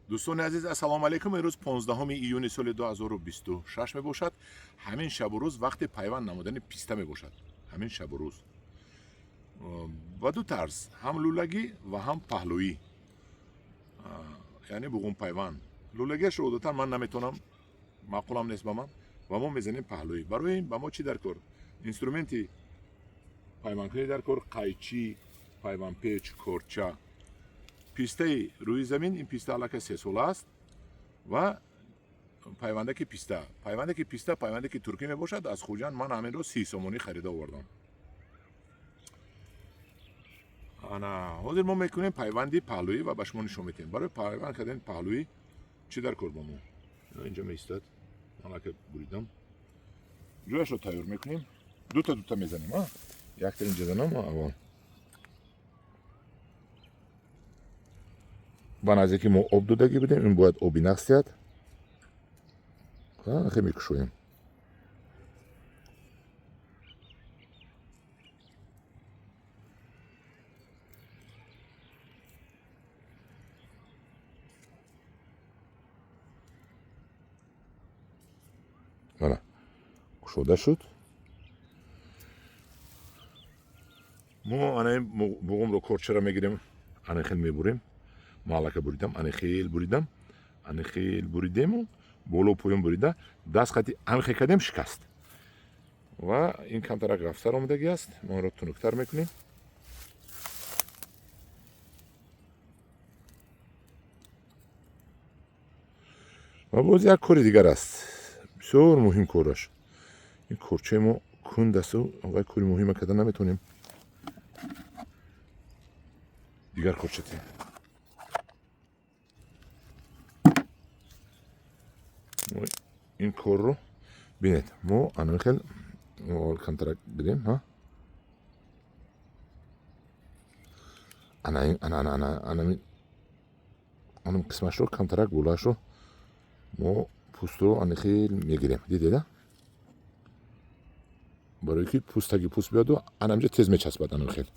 دوستان عزیز السلام علیکم. امروز 15 ایون سال 2026 می باشد. همین شب و روز وقت پیوند نمودن پیسته می باشد. همین شب و روز و دو طرز، هم لولگی و هم پهلویی، یعنی بگم پیوند. لولگیش رو دوتر من نمیتونم، معقولم نیست با من، و ما میزنیم پهلویی. برای این با ما چی در کار؟ اینسترومنتی پیوندکنی در کار، قیچی، پیوند پیچ، کورچه. پیسته روی زمین، این پیسته علاقه 3 ساله است و پیونده که پیسته ترکی می باشد. از خوجان من همین رو 30 سومونی خریده آوردم. انا حاضر ما میکنیم پیوندی پهلویی و به شما نشون میدیم. برای پیوند کردن پهلویی چی در کار با ما؟ اینجا میستاد، من که بریدم جویش رو تیار میکنیم. دو تا میزنیم. یک تا اینجا زنم اول. با نزدیکی ما آب دودگی بدیم. این باید آبی نقصیت خیلی میکشویم. mana شده شد. ما انا بقوم رو کورچه را میگیریم. انا خیلی میبریم. مالکه بریدم. انا خیلی بریدم و بالا پایین بریده. دست خطی انخی کردیم شکست. و این کمترک رفتار آمدگی است. ما رو تنکتر میکنیم. و باز یک کاری دیگر است. بسیار مهم کارش. این کورچه ما کند است و آقای کاری مهمه کردن نمیتونیم. دیگر کورچه تیم. این کار رو بینید. ما انا خیلی کمترک بدیم. انا قسمش رو کمترک بولش رو ما پوست رو انا خیلی میگیریم. دیدید؟ برای که پوست بیاد و انا اینجا تیز میچسبد. انا خیلی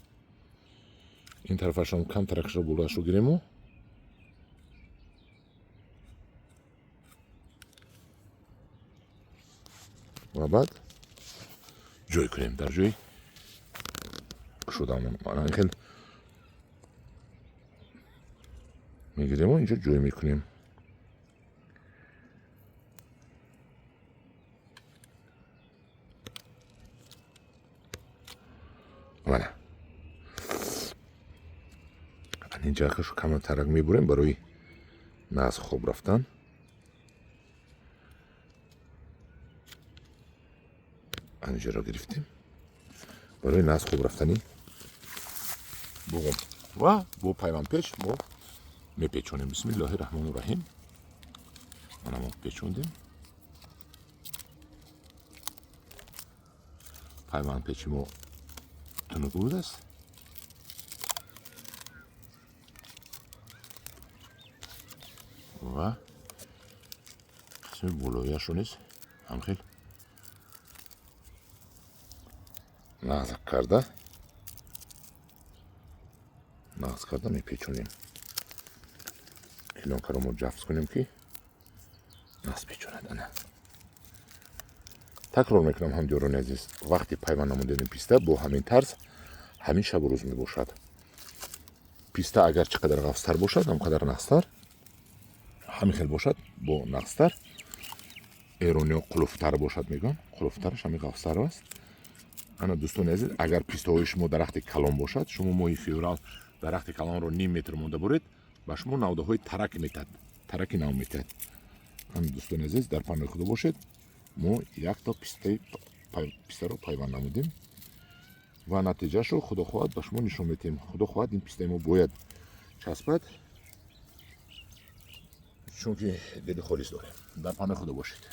این طرفش هم کمترکش رو بولش رو گیریم و بعد جوی کنیم. در جوی شدم انا خیلی میگیریم و اینجا جوی میکنیم. والا اینجا رو کمترک میبریم برای ناز خوب رفتن. اینجا رو گرفتیم برای ناز خوب رفتنی بگم و با پیوند پیچ ما میپیچونیم. بسم الله الرحمن الرحیم. ما پیچوندیم. پیوند پیچ ما تنگ بود است. و قسم بلویش رو نیست هم خیلی نازک کرده میپیچونیم. کلون رو ما جفت کنیم که ناز پیچوند. تکرار میکنم هم دیوران عزیز، وقتی پیوند نمودن پیسته با همین طرز همین شب و روز می باشد. پیسته اگر چقدر غفصتر باشد همقدر نقصتر، همین خیلی باشد با نقصتر. ایرانی قلوفتر باشد میگن، قلوفترش همین غفصتر است. انا دوستان عزیز، اگر پیسته های شما درخت کلان باشد، شما ماهی فیورال درخت کلان رو نیم متر مونده برید و شما نوده های ترک نو میتد. انا دوستان عزیز در پناه خود باشید. ما یک تا پیسته رو پیوند نمودیم و نتیجهش رو خدا خواهد به شما نشون میدیم. خدا خواهد این پیسته ما باید چسبد، چون که دل خالص داره. در پناه خدا باشید.